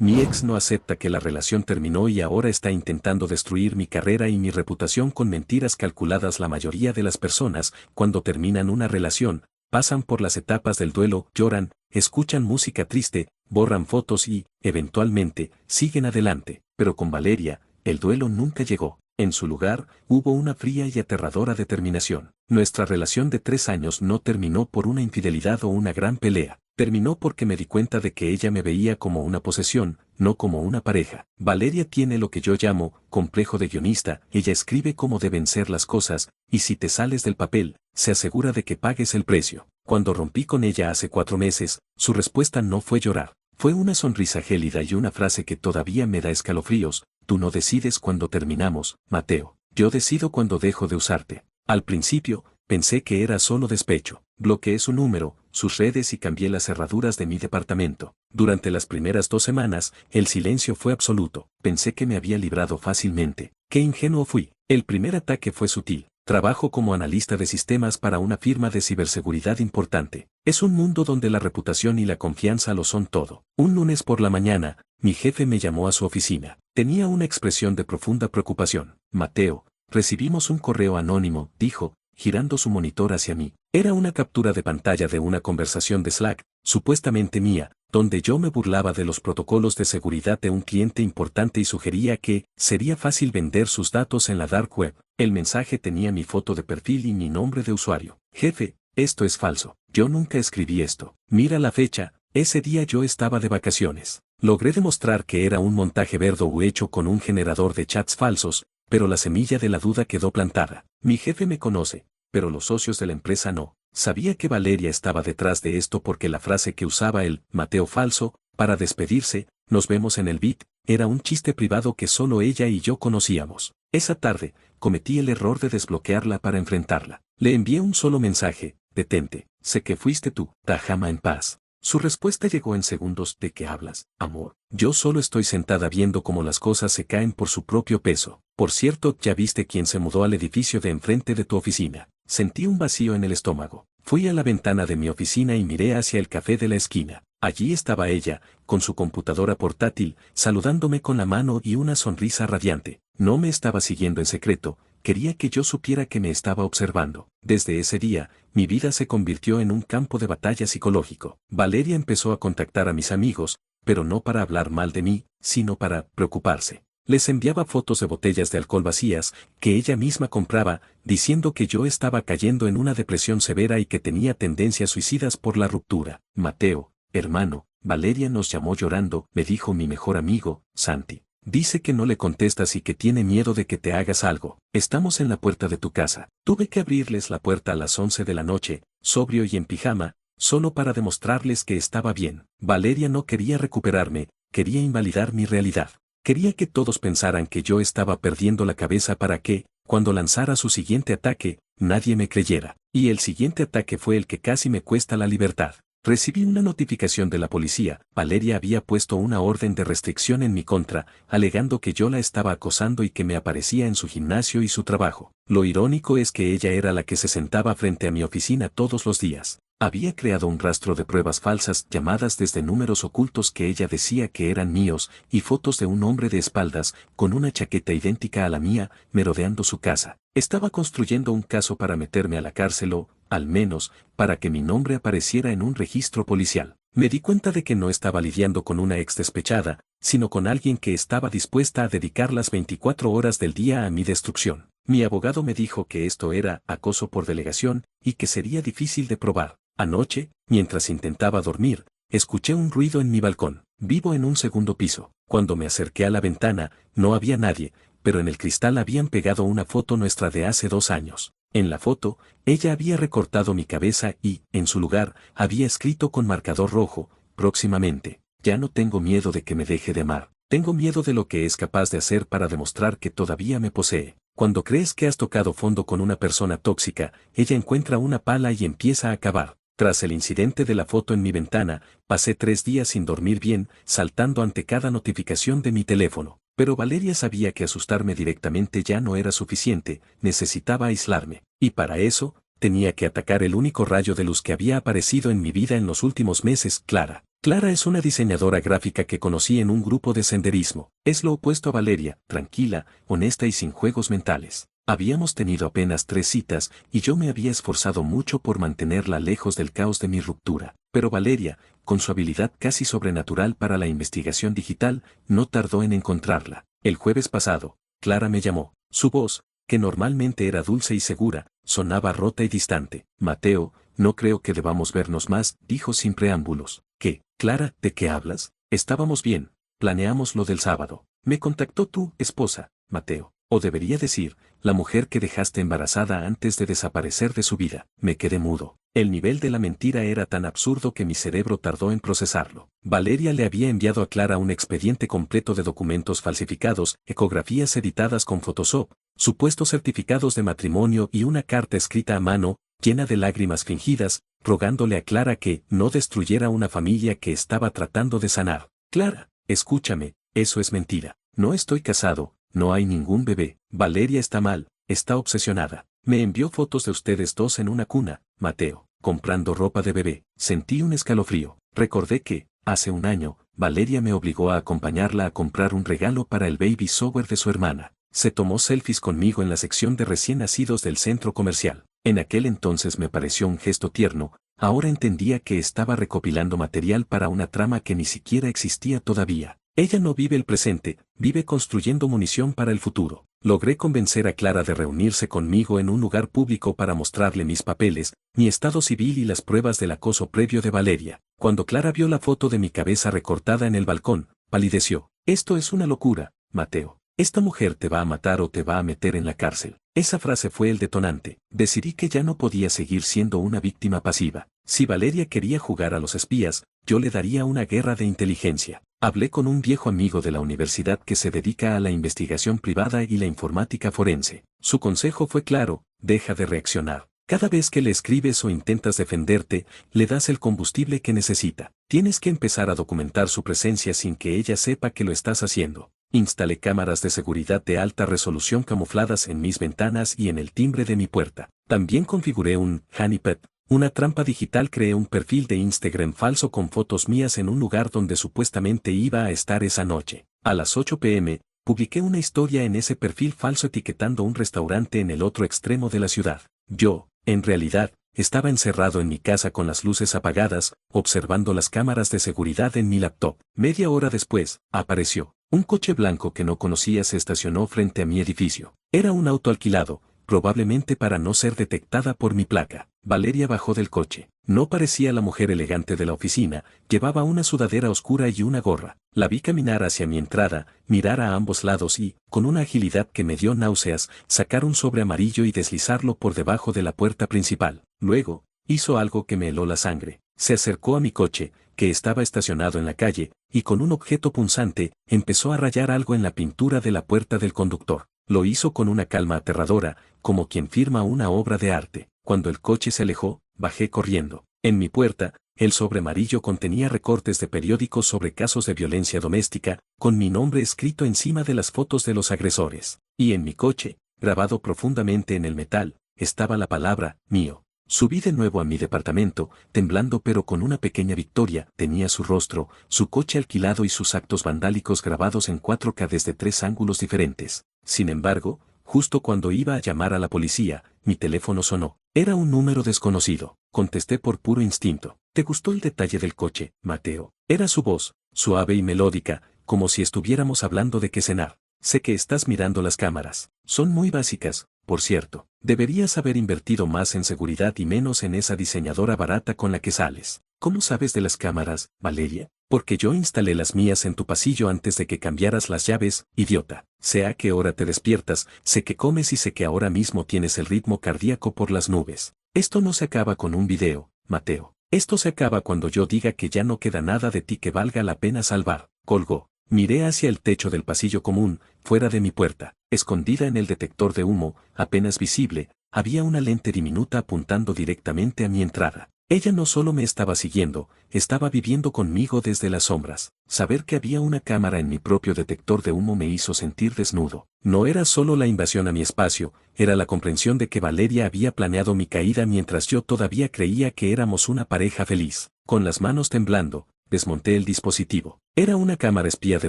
Mi ex no acepta que la relación terminó y ahora está intentando destruir mi carrera y mi reputación con mentiras calculadas. La mayoría de las personas, cuando terminan una relación, pasan por las etapas del duelo, lloran, escuchan música triste, borran fotos y, eventualmente, siguen adelante. Pero con Valeria, el duelo nunca llegó. En su lugar, hubo una fría y aterradora determinación. Nuestra relación de 3 años no terminó por una infidelidad o una gran pelea. Terminó porque me di cuenta de que ella me veía como una posesión, no como una pareja. Valeria tiene lo que yo llamo complejo de guionista. Ella escribe cómo deben ser las cosas, y si te sales del papel, se asegura de que pagues el precio. Cuando rompí con ella hace 4 meses, su respuesta no fue llorar. Fue una sonrisa gélida y una frase que todavía me da escalofríos: tú no decides cuándo terminamos, Mateo. Yo decido cuando dejo de usarte. Al principio, pensé que era solo despecho. Bloqueé su número, sus redes y cambié las cerraduras de mi departamento. Durante las primeras 2 semanas, el silencio fue absoluto. Pensé que me había librado fácilmente. ¡Qué ingenuo fui! El primer ataque fue sutil. Trabajo como analista de sistemas para una firma de ciberseguridad importante. Es un mundo donde la reputación y la confianza lo son todo. Un lunes por la mañana, mi jefe me llamó a su oficina. Tenía una expresión de profunda preocupación. Mateo, recibimos un correo anónimo, dijo, girando su monitor hacia mí. Era una captura de pantalla de una conversación de Slack, supuestamente mía, donde yo me burlaba de los protocolos de seguridad de un cliente importante y sugería que sería fácil vender sus datos en la dark web. El mensaje tenía mi foto de perfil y mi nombre de usuario. Jefe, esto es falso. Yo nunca escribí esto. Mira la fecha, ese día yo estaba de vacaciones. Logré demostrar que era un montaje verdo hecho con un generador de chats falsos, pero la semilla de la duda quedó plantada. Mi jefe me conoce, pero los socios de la empresa no. Sabía que Valeria estaba detrás de esto porque la frase que usaba el Mateo falso, para despedirse, nos vemos en el beat, era un chiste privado que solo ella y yo conocíamos. Esa tarde, cometí el error de desbloquearla para enfrentarla. Le envié un solo mensaje: detente, sé que fuiste tú, déjame en paz. Su respuesta llegó en segundos: ¿de qué hablas, amor? Yo solo estoy sentada viendo cómo las cosas se caen por su propio peso. Por cierto, ¿ya viste quién se mudó al edificio de enfrente de tu oficina? Sentí un vacío en el estómago. Fui a la ventana de mi oficina y miré hacia el café de la esquina. Allí estaba ella, con su computadora portátil, saludándome con la mano y una sonrisa radiante. No me estaba siguiendo en secreto, quería que yo supiera que me estaba observando. Desde ese día, mi vida se convirtió en un campo de batalla psicológico. Valeria empezó a contactar a mis amigos, pero no para hablar mal de mí, sino para preocuparse. Les enviaba fotos de botellas de alcohol vacías, que ella misma compraba, diciendo que yo estaba cayendo en una depresión severa y que tenía tendencias suicidas por la ruptura. Mateo, hermano, Valeria nos llamó llorando, me dijo mi mejor amigo, Santi. Dice que no le contestas y que tiene miedo de que te hagas algo. Estamos en la puerta de tu casa. Tuve que abrirles la puerta a las 11 de la noche, sobrio y en pijama, solo para demostrarles que estaba bien. Valeria no quería recuperarme, quería invalidar mi realidad. Quería que todos pensaran que yo estaba perdiendo la cabeza para que, cuando lanzara su siguiente ataque, nadie me creyera. Y el siguiente ataque fue el que casi me cuesta la libertad. Recibí una notificación de la policía. Valeria había puesto una orden de restricción en mi contra, alegando que yo la estaba acosando y que me aparecía en su gimnasio y su trabajo. Lo irónico es que ella era la que se sentaba frente a mi oficina todos los días. Había creado un rastro de pruebas falsas, llamadas desde números ocultos que ella decía que eran míos, y fotos de un hombre de espaldas, con una chaqueta idéntica a la mía, merodeando su casa. Estaba construyendo un caso para meterme a la cárcel o, al menos, para que mi nombre apareciera en un registro policial. Me di cuenta de que no estaba lidiando con una ex despechada, sino con alguien que estaba dispuesta a dedicar las 24 horas del día a mi destrucción. Mi abogado me dijo que esto era acoso por delegación, y que sería difícil de probar. Anoche, mientras intentaba dormir, escuché un ruido en mi balcón. Vivo en un segundo piso. Cuando me acerqué a la ventana, no había nadie, pero en el cristal habían pegado una foto nuestra de hace 2 años. En la foto, ella había recortado mi cabeza y, en su lugar, había escrito con marcador rojo: próximamente. Ya no tengo miedo de que me deje de amar. Tengo miedo de lo que es capaz de hacer para demostrar que todavía me posee. Cuando crees que has tocado fondo con una persona tóxica, ella encuentra una pala y empieza a cavar. Tras el incidente de la foto en mi ventana, pasé 3 días sin dormir bien, saltando ante cada notificación de mi teléfono. Pero Valeria sabía que asustarme directamente ya no era suficiente, necesitaba aislarme. Y para eso, tenía que atacar el único rayo de luz que había aparecido en mi vida en los últimos meses, Clara. Clara es una diseñadora gráfica que conocí en un grupo de senderismo. Es lo opuesto a Valeria, tranquila, honesta y sin juegos mentales. Habíamos tenido apenas 3 citas y yo me había esforzado mucho por mantenerla lejos del caos de mi ruptura. Pero Valeria, con su habilidad casi sobrenatural para la investigación digital, no tardó en encontrarla. El jueves pasado, Clara me llamó. Su voz, que normalmente era dulce y segura, sonaba rota y distante. Mateo, no creo que debamos vernos más, dijo sin preámbulos. ¿Qué, Clara, de qué hablas? Estábamos bien, planeamos lo del sábado. Me contactó tu esposa, Mateo. O debería decir, la mujer que dejaste embarazada antes de desaparecer de su vida. Me quedé mudo. El nivel de la mentira era tan absurdo que mi cerebro tardó en procesarlo. Valeria le había enviado a Clara un expediente completo de documentos falsificados, ecografías editadas con Photoshop, supuestos certificados de matrimonio y una carta escrita a mano, llena de lágrimas fingidas, rogándole a Clara que no destruyera una familia que estaba tratando de sanar. Clara, escúchame, eso es mentira. No estoy casado. No hay ningún bebé. Valeria está mal, está obsesionada. Me envió fotos de ustedes dos en una cuna, Mateo, comprando ropa de bebé. Sentí un escalofrío. Recordé que, hace un año, Valeria me obligó a acompañarla a comprar un regalo para el baby shower de su hermana. Se tomó selfies conmigo en la sección de recién nacidos del centro comercial. En aquel entonces me pareció un gesto tierno, ahora entendía que estaba recopilando material para una trama que ni siquiera existía todavía. Ella no vive el presente, vive construyendo munición para el futuro. Logré convencer a Clara de reunirse conmigo en un lugar público para mostrarle mis papeles, mi estado civil y las pruebas del acoso previo de Valeria. Cuando Clara vio la foto de mi cabeza recortada en el balcón, palideció. Esto es una locura, Mateo. Esta mujer te va a matar o te va a meter en la cárcel. Esa frase fue el detonante. Decidí que ya no podía seguir siendo una víctima pasiva. Si Valeria quería jugar a los espías, yo le daría una guerra de inteligencia. Hablé con un viejo amigo de la universidad que se dedica a la investigación privada y la informática forense. Su consejo fue claro, deja de reaccionar. Cada vez que le escribes o intentas defenderte, le das el combustible que necesita. Tienes que empezar a documentar su presencia sin que ella sepa que lo estás haciendo. Instalé cámaras de seguridad de alta resolución camufladas en mis ventanas y en el timbre de mi puerta. También configuré un honeypot, una trampa digital. Creé un perfil de Instagram falso con fotos mías en un lugar donde supuestamente iba a estar esa noche. A las 8 p.m., publiqué una historia en ese perfil falso etiquetando un restaurante en el otro extremo de la ciudad. Yo, en realidad, estaba encerrado en mi casa con las luces apagadas, observando las cámaras de seguridad en mi laptop. Media hora después, apareció. Un coche blanco que no conocía se estacionó frente a mi edificio. Era un auto alquilado, probablemente para no ser detectada por mi placa. Valeria bajó del coche. No parecía la mujer elegante de la oficina, llevaba una sudadera oscura y una gorra. La vi caminar hacia mi entrada, mirar a ambos lados y, con una agilidad que me dio náuseas, sacar un sobre amarillo y deslizarlo por debajo de la puerta principal. Luego, hizo algo que me heló la sangre. Se acercó a mi coche, que estaba estacionado en la calle, y con un objeto punzante, empezó a rayar algo en la pintura de la puerta del conductor. Lo hizo con una calma aterradora, como quien firma una obra de arte. Cuando el coche se alejó, bajé corriendo. En mi puerta, el sobre amarillo contenía recortes de periódicos sobre casos de violencia doméstica, con mi nombre escrito encima de las fotos de los agresores. Y en mi coche, grabado profundamente en el metal, estaba la palabra, mío. Subí de nuevo a mi departamento, temblando pero con una pequeña victoria. Tenía su rostro, su coche alquilado y sus actos vandálicos grabados en 4K desde 3 ángulos diferentes. Sin embargo, justo cuando iba a llamar a la policía, mi teléfono sonó. Era un número desconocido. Contesté por puro instinto. ¿Te gustó el detalle del coche, Mateo? Era su voz, suave y melódica, como si estuviéramos hablando de qué cenar. Sé que estás mirando las cámaras. Son muy básicas, por cierto. Deberías haber invertido más en seguridad y menos en esa diseñadora barata con la que sales. ¿Cómo sabes de las cámaras, Valeria? Porque yo instalé las mías en tu pasillo antes de que cambiaras las llaves, idiota. Sé a qué hora te despiertas, sé que comes y sé que ahora mismo tienes el ritmo cardíaco por las nubes. Esto no se acaba con un video, Mateo. Esto se acaba cuando yo diga que ya no queda nada de ti que valga la pena salvar. Colgó. Miré hacia el techo del pasillo común, fuera de mi puerta. Escondida en el detector de humo, apenas visible, había una lente diminuta apuntando directamente a mi entrada. Ella no solo me estaba siguiendo, estaba viviendo conmigo desde las sombras. Saber que había una cámara en mi propio detector de humo me hizo sentir desnudo. No era solo la invasión a mi espacio, era la comprensión de que Valeria había planeado mi caída mientras yo todavía creía que éramos una pareja feliz. Con las manos temblando, desmonté el dispositivo. Era una cámara espía de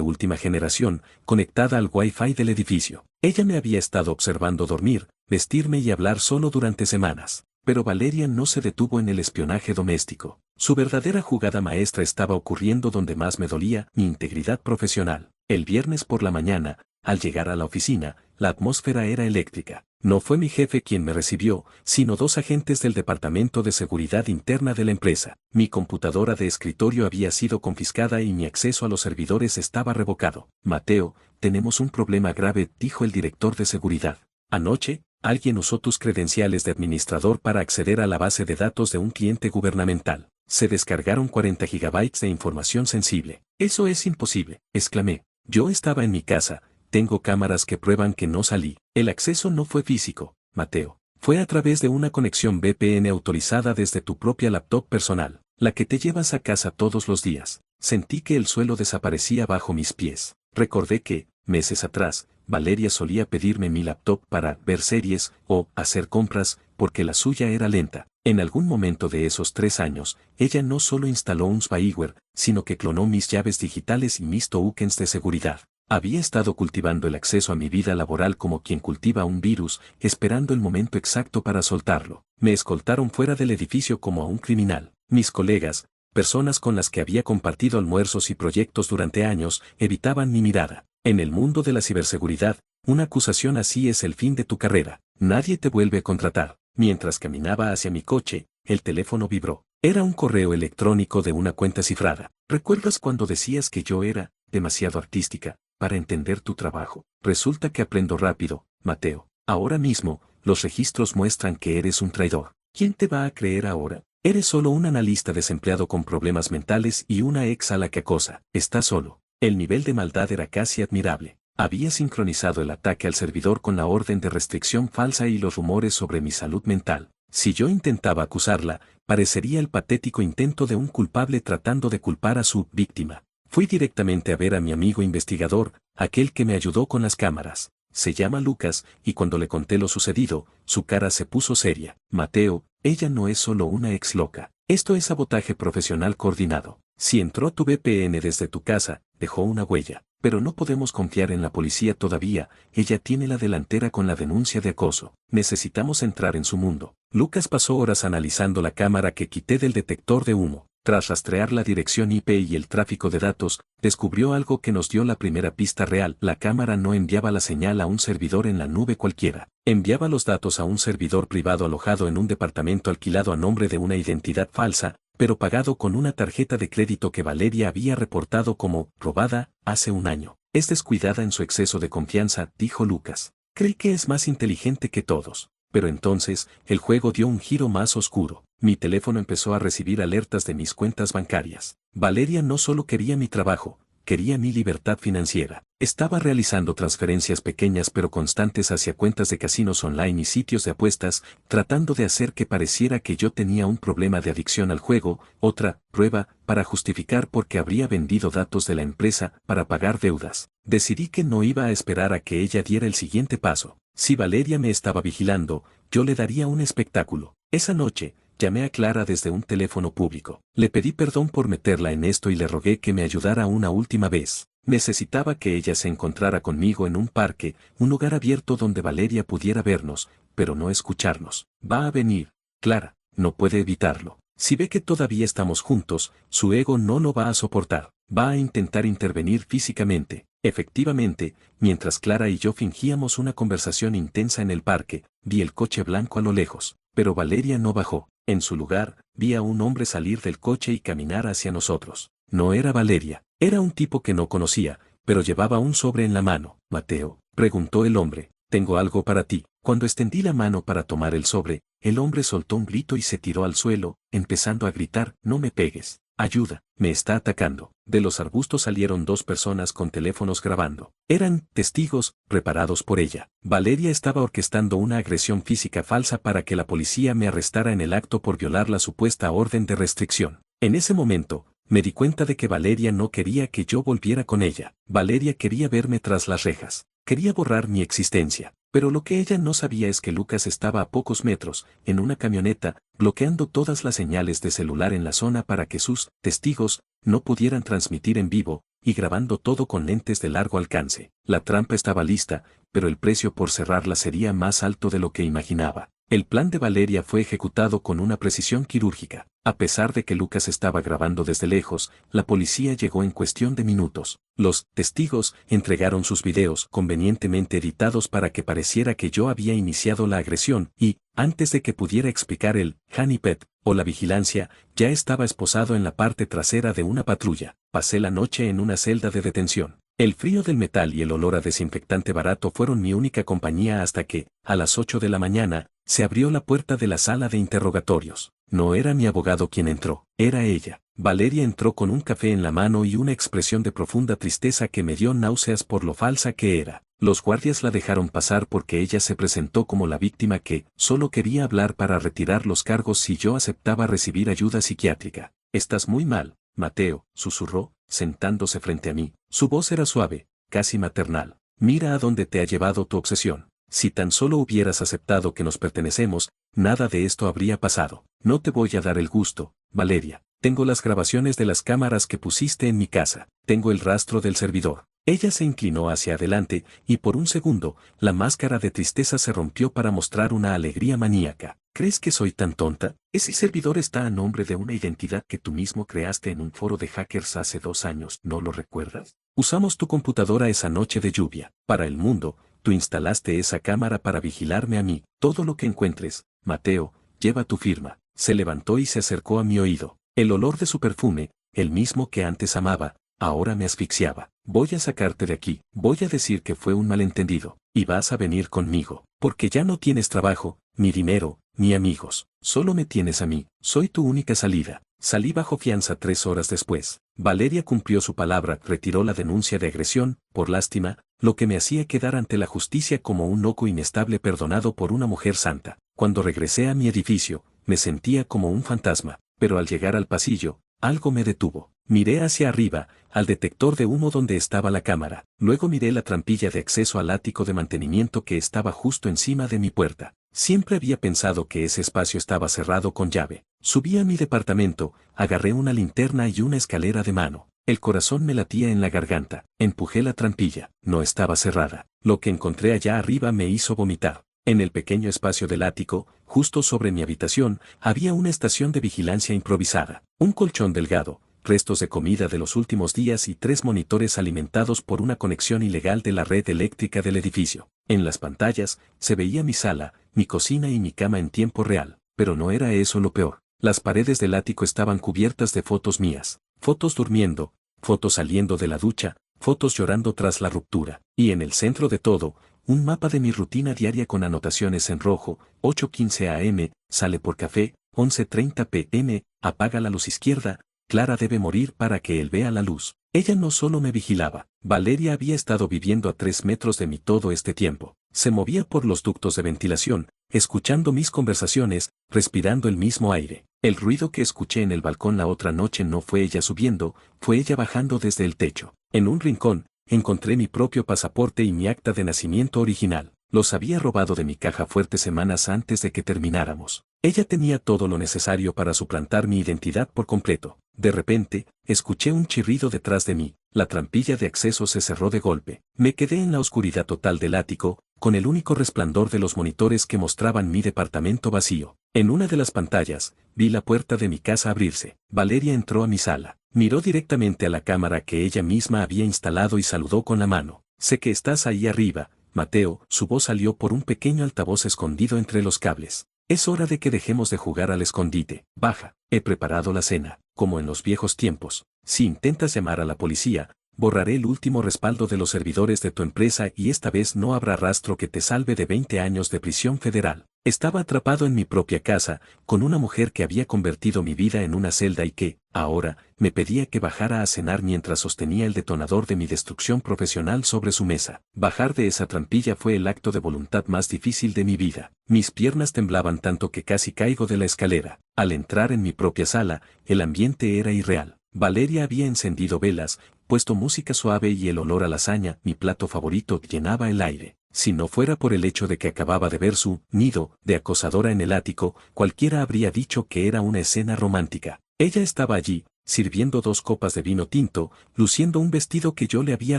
última generación, conectada al Wi-Fi del edificio. Ella me había estado observando dormir, vestirme y hablar solo durante semanas. Pero Valeria no se detuvo en el espionaje doméstico. Su verdadera jugada maestra estaba ocurriendo donde más me dolía mi integridad profesional. El viernes por la mañana, al llegar a la oficina, la atmósfera era eléctrica. No fue mi jefe quien me recibió, sino dos agentes del Departamento de Seguridad Interna de la empresa. Mi computadora de escritorio había sido confiscada y mi acceso a los servidores estaba revocado. Mateo, tenemos un problema grave, dijo el director de seguridad. Anoche, alguien usó tus credenciales de administrador para acceder a la base de datos de un cliente gubernamental. Se descargaron 40 gigabytes de información sensible. Eso es imposible, exclamé. Yo estaba en mi casa. Tengo cámaras que prueban que no salí. El acceso no fue físico, Mateo. Fue a través de una conexión VPN autorizada desde tu propia laptop personal, la que te llevas a casa todos los días. Sentí que el suelo desaparecía bajo mis pies. Recordé que, meses atrás, Valeria solía pedirme mi laptop para ver series o hacer compras, porque la suya era lenta. En algún momento de esos 3 años, ella no solo instaló un spyware, sino que clonó mis llaves digitales y mis tokens de seguridad. Había estado cultivando el acceso a mi vida laboral como quien cultiva un virus, esperando el momento exacto para soltarlo. Me escoltaron fuera del edificio como a un criminal. Mis colegas, personas con las que había compartido almuerzos y proyectos durante años, evitaban mi mirada. En el mundo de la ciberseguridad, una acusación así es el fin de tu carrera. Nadie te vuelve a contratar. Mientras caminaba hacia mi coche, el teléfono vibró. Era un correo electrónico de una cuenta cifrada. ¿Recuerdas cuando decías que yo era demasiado artística para entender tu trabajo? Resulta que aprendo rápido, Mateo. Ahora mismo, los registros muestran que eres un traidor. ¿Quién te va a creer ahora? Eres solo un analista desempleado con problemas mentales y una ex a la que acosa. Estás solo. El nivel de maldad era casi admirable. Había sincronizado el ataque al servidor con la orden de restricción falsa y los rumores sobre mi salud mental. Si yo intentaba acusarla, parecería el patético intento de un culpable tratando de culpar a su víctima. Fui directamente a ver a mi amigo investigador, aquel que me ayudó con las cámaras. Se llama Lucas, y cuando le conté lo sucedido, su cara se puso seria. Mateo, ella no es solo una ex loca. Esto es sabotaje profesional coordinado. Si entró a tu VPN desde tu casa, dejó una huella. Pero no podemos confiar en la policía todavía, ella tiene la delantera con la denuncia de acoso. Necesitamos entrar en su mundo. Lucas pasó horas analizando la cámara que quité del detector de humo. Tras rastrear la dirección IP y el tráfico de datos, descubrió algo que nos dio la primera pista real. La cámara no enviaba la señal a un servidor en la nube cualquiera. Enviaba los datos a un servidor privado alojado en un departamento alquilado a nombre de una identidad falsa, pero pagado con una tarjeta de crédito que Valeria había reportado como robada hace un año. Es descuidada en su exceso de confianza, dijo Lucas. Cree que es más inteligente que todos. Pero entonces, el juego dio un giro más oscuro. Mi teléfono empezó a recibir alertas de mis cuentas bancarias. Valeria no solo quería mi trabajo, quería mi libertad financiera. Estaba realizando transferencias pequeñas pero constantes hacia cuentas de casinos online y sitios de apuestas, tratando de hacer que pareciera que yo tenía un problema de adicción al juego, otra prueba para justificar por qué habría vendido datos de la empresa para pagar deudas. Decidí que no iba a esperar a que ella diera el siguiente paso. Si Valeria me estaba vigilando, yo le daría un espectáculo. Esa noche, llamé a Clara desde un teléfono público. Le pedí perdón por meterla en esto y le rogué que me ayudara una última vez. Necesitaba que ella se encontrara conmigo en un parque, un lugar abierto donde Valeria pudiera vernos, pero no escucharnos. Va a venir, Clara, no puede evitarlo. Si ve que todavía estamos juntos, su ego no lo va a soportar. Va a intentar intervenir físicamente. Efectivamente, mientras Clara y yo fingíamos una conversación intensa en el parque, vi el coche blanco a lo lejos, pero Valeria no bajó. En su lugar, vi a un hombre salir del coche y caminar hacia nosotros. No era Valeria, era un tipo que no conocía, pero llevaba un sobre en la mano. Mateo, preguntó el hombre, tengo algo para ti. Cuando extendí la mano para tomar el sobre, el hombre soltó un grito y se tiró al suelo, empezando a gritar, no me pegues. Ayuda, me está atacando. De los arbustos salieron 2 personas con teléfonos grabando. Eran testigos, preparados por ella. Valeria estaba orquestando una agresión física falsa para que la policía me arrestara en el acto por violar la supuesta orden de restricción. En ese momento, me di cuenta de que Valeria no quería que yo volviera con ella. Valeria quería verme tras las rejas. Quería borrar mi existencia. Pero lo que ella no sabía es que Lucas estaba a pocos metros, en una camioneta, bloqueando todas las señales de celular en la zona para que sus testigos no pudieran transmitir en vivo, y grabando todo con lentes de largo alcance. La trampa estaba lista, pero el precio por cerrarla sería más alto de lo que imaginaba. El plan de Valeria fue ejecutado con una precisión quirúrgica. A pesar de que Lucas estaba grabando desde lejos, la policía llegó en cuestión de minutos. Los testigos entregaron sus videos convenientemente editados para que pareciera que yo había iniciado la agresión y, antes de que pudiera explicar el honeypot o la vigilancia, ya estaba esposado en la parte trasera de una patrulla. Pasé la noche en una celda de detención. El frío del metal y el olor a desinfectante barato fueron mi única compañía hasta que, a las 8 de la mañana, se abrió la puerta de la sala de interrogatorios. No era mi abogado quien entró, era ella. Valeria entró con un café en la mano y una expresión de profunda tristeza que me dio náuseas por lo falsa que era. Los guardias la dejaron pasar porque ella se presentó como la víctima que solo quería hablar para retirar los cargos si yo aceptaba recibir ayuda psiquiátrica. Estás muy mal, Mateo, susurró, sentándose frente a mí. Su voz era suave, casi maternal. Mira a dónde te ha llevado tu obsesión. Si tan solo hubieras aceptado que nos pertenecemos, nada de esto habría pasado. No te voy a dar el gusto, Valeria. Tengo las grabaciones de las cámaras que pusiste en mi casa. Tengo el rastro del servidor. Ella se inclinó hacia adelante, y por un segundo, la máscara de tristeza se rompió para mostrar una alegría maníaca. ¿Crees que soy tan tonta? Ese servidor está a nombre de una identidad que tú mismo creaste en un foro de hackers hace 2 años, ¿no lo recuerdas? Usamos tu computadora esa noche de lluvia. Para el mundo, tú instalaste esa cámara para vigilarme a mí. Todo lo que encuentres, Mateo, lleva tu firma. Se levantó y se acercó a mi oído. El olor de su perfume, el mismo que antes amaba, ahora me asfixiaba. Voy a sacarte de aquí. Voy a decir que fue un malentendido. Y vas a venir conmigo. Porque ya no tienes trabajo, ni dinero, ni amigos. Solo me tienes a mí. Soy tu única salida. Salí bajo fianza 3 horas después. Valeria cumplió su palabra, retiró la denuncia de agresión, por lástima, lo que me hacía quedar ante la justicia como un loco inestable perdonado por una mujer santa. Cuando regresé a mi edificio, me sentía como un fantasma, pero al llegar al pasillo, algo me detuvo. Miré hacia arriba, al detector de humo donde estaba la cámara. Luego miré la trampilla de acceso al ático de mantenimiento que estaba justo encima de mi puerta. Siempre había pensado que ese espacio estaba cerrado con llave. Subí a mi departamento, agarré una linterna y una escalera de mano. El corazón me latía en la garganta. Empujé la trampilla. No estaba cerrada. Lo que encontré allá arriba me hizo vomitar. En el pequeño espacio del ático, justo sobre mi habitación, había una estación de vigilancia improvisada. Un colchón delgado, restos de comida de los últimos días y 3 monitores alimentados por una conexión ilegal de la red eléctrica del edificio. En las pantallas, se veía mi sala, mi cocina y mi cama en tiempo real. Pero no era eso lo peor. Las paredes del ático estaban cubiertas de fotos mías. Fotos durmiendo, fotos saliendo de la ducha, fotos llorando tras la ruptura. Y en el centro de todo, un mapa de mi rutina diaria con anotaciones en rojo: 8:15 am, sale por café; 11:30 pm, apaga la luz izquierda, Clara debe morir para que él vea la luz. Ella no solo me vigilaba, Valeria había estado viviendo a 3 metros de mí todo este tiempo. Se movía por los ductos de ventilación, escuchando mis conversaciones, respirando el mismo aire. El ruido que escuché en el balcón la otra noche no fue ella subiendo, fue ella bajando desde el techo. En un rincón, encontré mi propio pasaporte y mi acta de nacimiento original. Los había robado de mi caja fuerte semanas antes de que termináramos. Ella tenía todo lo necesario para suplantar mi identidad por completo. De repente, escuché un chirrido detrás de mí. La trampilla de acceso se cerró de golpe. Me quedé en la oscuridad total del ático, con el único resplandor de los monitores que mostraban mi departamento vacío. En una de las pantallas, vi la puerta de mi casa abrirse. Valeria entró a mi sala. Miró directamente a la cámara que ella misma había instalado y saludó con la mano. Sé que estás ahí arriba, Mateo. Su voz salió por un pequeño altavoz escondido entre los cables. Es hora de que dejemos de jugar al escondite. Baja, he preparado la cena, como en los viejos tiempos. Si intentas llamar a la policía, borraré el último respaldo de los servidores de tu empresa y esta vez no habrá rastro que te salve de 20 años de prisión federal. Estaba atrapado en mi propia casa, con una mujer que había convertido mi vida en una celda y que, ahora, me pedía que bajara a cenar mientras sostenía el detonador de mi destrucción profesional sobre su mesa. Bajar de esa trampilla fue el acto de voluntad más difícil de mi vida. Mis piernas temblaban tanto que casi caigo de la escalera. Al entrar en mi propia sala, el ambiente era irreal. Valeria había encendido velas, puesto música suave y el olor a lasaña, mi plato favorito, llenaba el aire. Si no fuera por el hecho de que acababa de ver su nido de acosadora en el ático, cualquiera habría dicho que era una escena romántica. Ella estaba allí, sirviendo 2 copas de vino tinto, luciendo un vestido que yo le había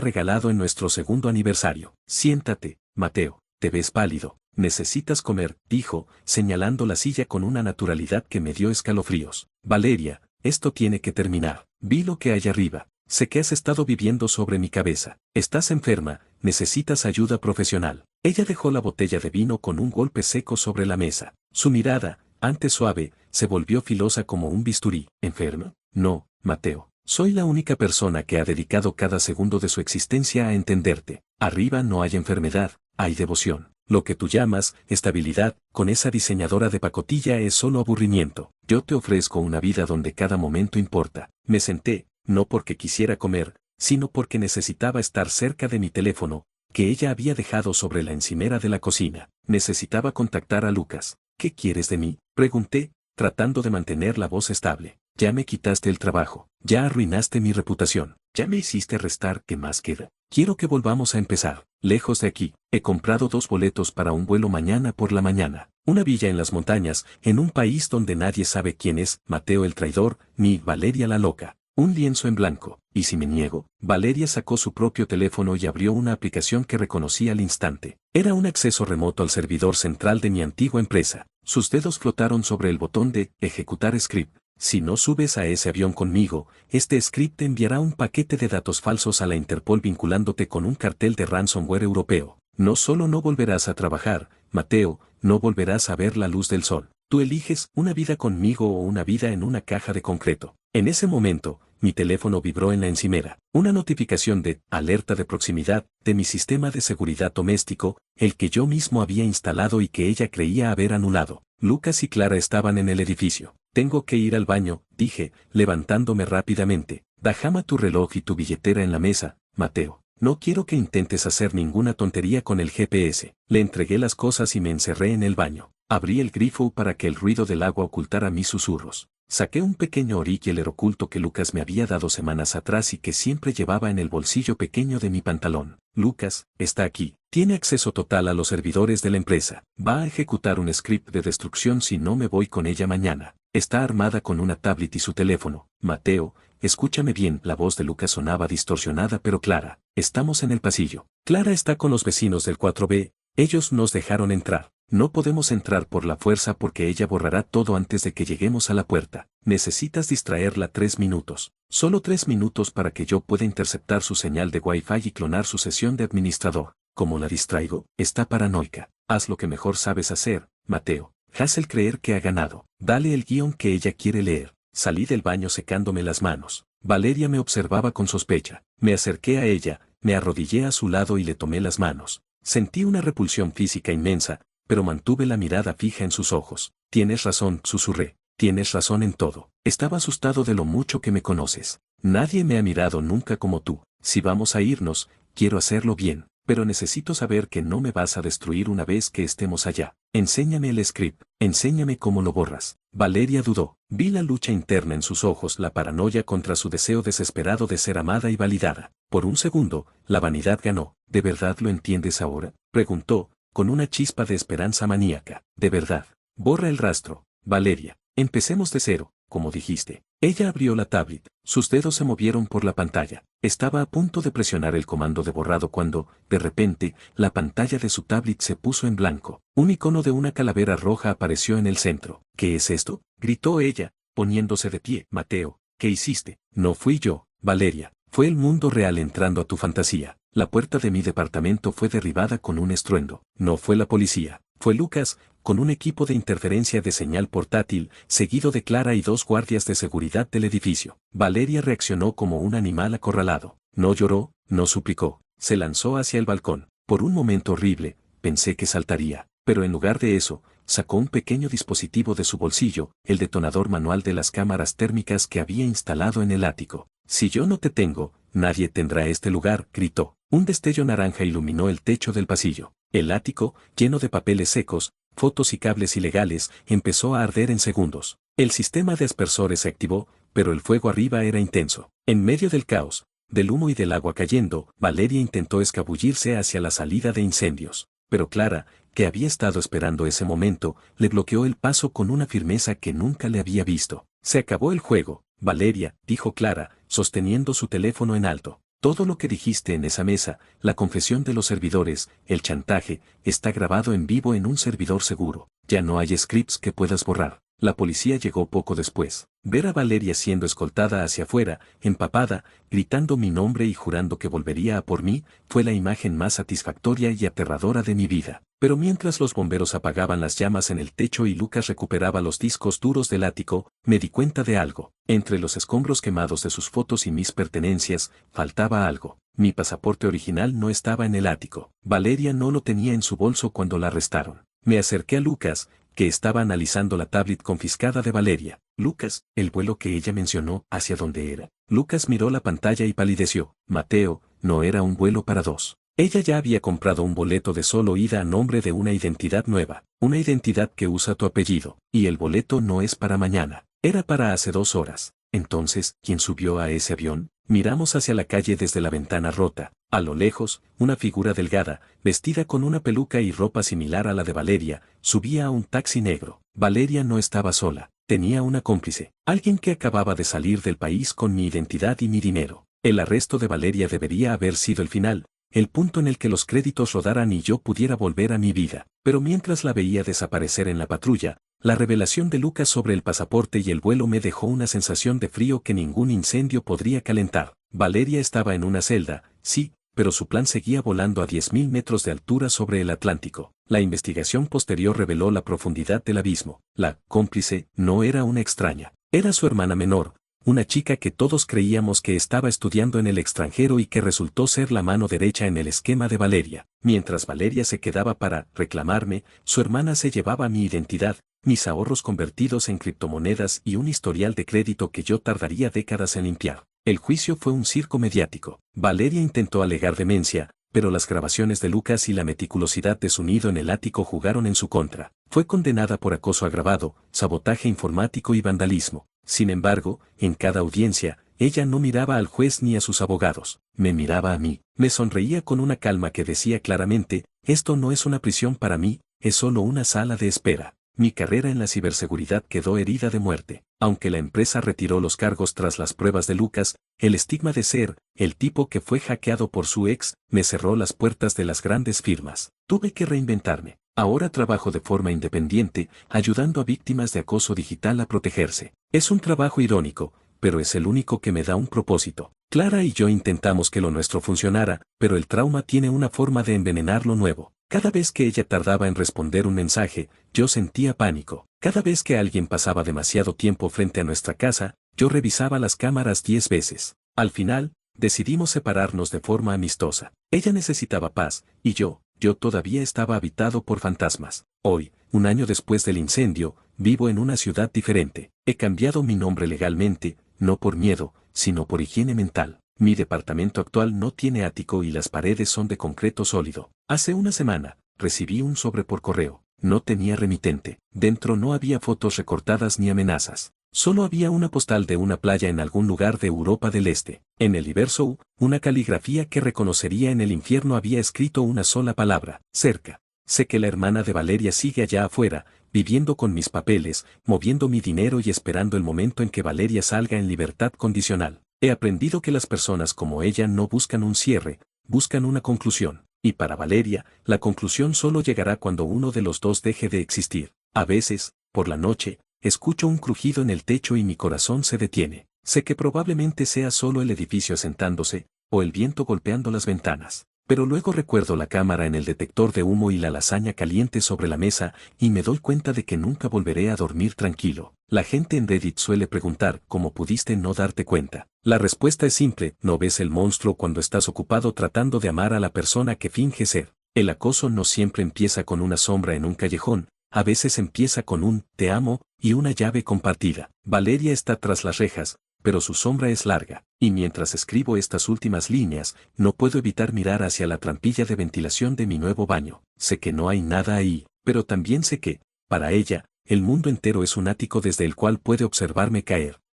regalado en nuestro segundo aniversario. Siéntate, Mateo, te ves pálido. Necesitas comer, dijo, señalando la silla con una naturalidad que me dio escalofríos. Valeria, esto tiene que terminar. Vi lo que hay arriba. Sé que has estado viviendo sobre mi cabeza. Estás enferma, necesitas ayuda profesional. Ella dejó la botella de vino con un golpe seco sobre la mesa. Su mirada, antes suave, se volvió filosa como un bisturí. ¿Enferma? No, Mateo. Soy la única persona que ha dedicado cada segundo de su existencia a entenderte. Arriba no hay enfermedad, hay devoción. Lo que tú llamas estabilidad, con esa diseñadora de pacotilla es solo aburrimiento. Yo te ofrezco una vida donde cada momento importa. Me senté, no porque quisiera comer, sino porque necesitaba estar cerca de mi teléfono, que ella había dejado sobre la encimera de la cocina. Necesitaba contactar a Lucas. ¿Qué quieres de mí?, pregunté, tratando de mantener la voz estable. Ya me quitaste el trabajo, ya arruinaste mi reputación, ya me hiciste restar. ¿Qué más queda? Quiero que volvamos a empezar. Lejos de aquí, he comprado 2 boletos para un vuelo mañana por la mañana. Una villa en las montañas, en un país donde nadie sabe quién es Mateo el traidor, ni Valeria la loca. Un lienzo en blanco. ¿Y si me niego? Valeria sacó su propio teléfono y abrió una aplicación que reconocí al instante. Era un acceso remoto al servidor central de mi antigua empresa. Sus dedos flotaron sobre el botón de ejecutar script. Si no subes a ese avión conmigo, este script te enviará un paquete de datos falsos a la Interpol vinculándote con un cartel de ransomware europeo. No solo no volverás a trabajar, Mateo, no volverás a ver la luz del sol. Tú eliges una vida conmigo o una vida en una caja de concreto. En ese momento, mi teléfono vibró en la encimera. Una notificación de alerta de proximidad de mi sistema de seguridad doméstico, el que yo mismo había instalado y que ella creía haber anulado. Lucas y Clara estaban en el edificio. Tengo que ir al baño, dije, levantándome rápidamente. Déjame tu reloj y tu billetera en la mesa, Mateo. No quiero que intentes hacer ninguna tontería con el GPS. Le entregué las cosas y me encerré en el baño. Abrí el grifo para que el ruido del agua ocultara mis susurros. Saqué un pequeño Origel oculto que Lucas me había dado semanas atrás y que siempre llevaba en el bolsillo pequeño de mi pantalón. Lucas, está aquí. Tiene acceso total a los servidores de la empresa. Va a ejecutar un script de destrucción si no me voy con ella mañana. Está armada con una tablet y su teléfono. Mateo, escúchame bien. La voz de Lucas sonaba distorsionada pero clara. Estamos en el pasillo. Clara está con los vecinos del 4B. Ellos nos dejaron entrar. No podemos entrar por la fuerza porque ella borrará todo antes de que lleguemos a la puerta. Necesitas distraerla 3 minutos. Solo 3 minutos para que yo pueda interceptar su señal de Wi-Fi y clonar su sesión de administrador. ¿Cómo la distraigo? Está paranoica. Haz lo que mejor sabes hacer, Mateo. Hazle creer que ha ganado. Dale el guión que ella quiere leer. Salí del baño secándome las manos. Valeria me observaba con sospecha. Me acerqué a ella, me arrodillé a su lado y le tomé las manos. Sentí una repulsión física inmensa, pero mantuve la mirada fija en sus ojos. Tienes razón, susurré. Tienes razón en todo. Estaba asustado de lo mucho que me conoces. Nadie me ha mirado nunca como tú. Si vamos a irnos, quiero hacerlo bien, pero necesito saber que no me vas a destruir una vez que estemos allá. Enséñame el script, enséñame cómo lo borras. Valeria dudó. Vi la lucha interna en sus ojos, la paranoia contra su deseo desesperado de ser amada y validada. Por un segundo, la vanidad ganó. ¿De verdad lo entiendes ahora?, preguntó, con una chispa de esperanza maníaca. De verdad. Borra el rastro, Valeria. Empecemos de cero, como dijiste. Ella abrió la tablet. Sus dedos se movieron por la pantalla. Estaba a punto de presionar el comando de borrado cuando, de repente, la pantalla de su tablet se puso en blanco. Un icono de una calavera roja apareció en el centro. ¿Qué es esto?, gritó ella, poniéndose de pie. Mateo, ¿qué hiciste? No fui yo, Valeria. Fue el mundo real entrando a tu fantasía. La puerta de mi departamento fue derribada con un estruendo. No fue la policía. Fue Lucas, con un equipo de interferencia de señal portátil, seguido de Clara y 2 guardias de seguridad del edificio. Valeria reaccionó como un animal acorralado. No lloró, no suplicó. Se lanzó hacia el balcón. Por un momento horrible, pensé que saltaría, pero en lugar de eso, sacó un pequeño dispositivo de su bolsillo, el detonador manual de las cámaras térmicas que había instalado en el ático. Si yo no te tengo, nadie tendrá este lugar, gritó. Un destello naranja iluminó el techo del pasillo. El ático, lleno de papeles secos, fotos y cables ilegales, empezó a arder en segundos. El sistema de aspersores se activó, pero el fuego arriba era intenso. En medio del caos, del humo y del agua cayendo, Valeria intentó escabullirse hacia la salida de incendios. Pero Clara, que había estado esperando ese momento, le bloqueó el paso con una firmeza que nunca le había visto. Se acabó el juego, Valeria, dijo Clara, sosteniendo su teléfono en alto. Todo lo que dijiste en esa mesa, la confesión de los servidores, el chantaje, está grabado en vivo en un servidor seguro. Ya no hay scripts que puedas borrar. La policía llegó poco después. Ver a Valeria siendo escoltada hacia afuera, empapada, gritando mi nombre y jurando que volvería a por mí, fue la imagen más satisfactoria y aterradora de mi vida. Pero mientras los bomberos apagaban las llamas en el techo y Lucas recuperaba los discos duros del ático, me di cuenta de algo. Entre los escombros quemados de sus fotos y mis pertenencias, faltaba algo. Mi pasaporte original no estaba en el ático. Valeria no lo tenía en su bolso cuando la arrestaron. Me acerqué a Lucas, que estaba analizando la tablet confiscada de Valeria. Lucas, el vuelo que ella mencionó, ¿hacia dónde era? Lucas miró la pantalla y palideció. Mateo, no era un vuelo para dos. Ella ya había comprado un boleto de solo ida a nombre de una identidad nueva, una identidad que usa tu apellido, y el boleto no es para mañana, era para hace 2 horas. Entonces, ¿quién subió a ese avión? Miramos hacia la calle desde la ventana rota. A lo lejos, una figura delgada, vestida con una peluca y ropa similar a la de Valeria, subía a un taxi negro. Valeria no estaba sola, tenía una cómplice, alguien que acababa de salir del país con mi identidad y mi dinero. El arresto de Valeria debería haber sido el final, el punto en el que los créditos rodaran y yo pudiera volver a mi vida. Pero mientras la veía desaparecer en la patrulla, la revelación de Lucas sobre el pasaporte y el vuelo me dejó una sensación de frío que ningún incendio podría calentar. Valeria estaba en una celda, sí, pero su plan seguía volando a 10.000 metros de altura sobre el Atlántico. La investigación posterior reveló la profundidad del abismo. La cómplice no era una extraña, era su hermana menor, una chica que todos creíamos que estaba estudiando en el extranjero y que resultó ser la mano derecha en el esquema de Valeria. Mientras Valeria se quedaba para reclamarme, su hermana se llevaba mi identidad, mis ahorros convertidos en criptomonedas y un historial de crédito que yo tardaría décadas en limpiar. El juicio fue un circo mediático. Valeria intentó alegar demencia, pero las grabaciones de Lucas y la meticulosidad de su nido en el ático jugaron en su contra. Fue condenada por acoso agravado, sabotaje informático y vandalismo. Sin embargo, en cada audiencia, ella no miraba al juez ni a sus abogados, me miraba a mí, me sonreía con una calma que decía claramente, esto no es una prisión para mí, es solo una sala de espera. Mi carrera en la ciberseguridad quedó herida de muerte. Aunque la empresa retiró los cargos tras las pruebas de Lucas, el estigma de ser el tipo que fue hackeado por su ex me cerró las puertas de las grandes firmas. Tuve que reinventarme. Ahora trabajo de forma independiente, ayudando a víctimas de acoso digital a protegerse. Es un trabajo irónico, pero es el único que me da un propósito. Clara y yo intentamos que lo nuestro funcionara, pero el trauma tiene una forma de envenenar lo nuevo. Cada vez que ella tardaba en responder un mensaje, yo sentía pánico. Cada vez que alguien pasaba demasiado tiempo frente a nuestra casa, yo revisaba las cámaras 10 veces. Al final, decidimos separarnos de forma amistosa. Ella necesitaba paz, y yo todavía estaba habitado por fantasmas. Hoy, un año después del incendio, vivo en una ciudad diferente. He cambiado mi nombre legalmente, no por miedo, sino por higiene mental. Mi departamento actual no tiene ático y las paredes son de concreto sólido. Hace una semana, recibí un sobre por correo. No tenía remitente. Dentro no había fotos recortadas ni amenazas. Solo había una postal de una playa en algún lugar de Europa del Este. En el Iberso, una caligrafía que reconocería en el infierno había escrito una sola palabra, cerca. Sé que la hermana de Valeria sigue allá afuera, viviendo con mis papeles, moviendo mi dinero y esperando el momento en que Valeria salga en libertad condicional. He aprendido que las personas como ella no buscan un cierre, buscan una conclusión. Y para Valeria, la conclusión solo llegará cuando uno de los dos deje de existir. A veces, por la noche, escucho un crujido en el techo y mi corazón se detiene. Sé que probablemente sea solo el edificio asentándose, o el viento golpeando las ventanas. Pero luego recuerdo la cámara en el detector de humo y la lasaña caliente sobre la mesa, y me doy cuenta de que nunca volveré a dormir tranquilo. La gente en Reddit suele preguntar ¿cómo pudiste no darte cuenta? La respuesta es simple, no ves el monstruo cuando estás ocupado tratando de amar a la persona que finge ser. El acoso no siempre empieza con una sombra en un callejón, a veces empieza con un «te amo» y una llave compartida. Valeria está tras las rejas, pero su sombra es larga, y mientras escribo estas últimas líneas, no puedo evitar mirar hacia la trampilla de ventilación de mi nuevo baño. Sé que no hay nada ahí, pero también sé que, para ella, el mundo entero es un ático desde el cual puede observarme caer.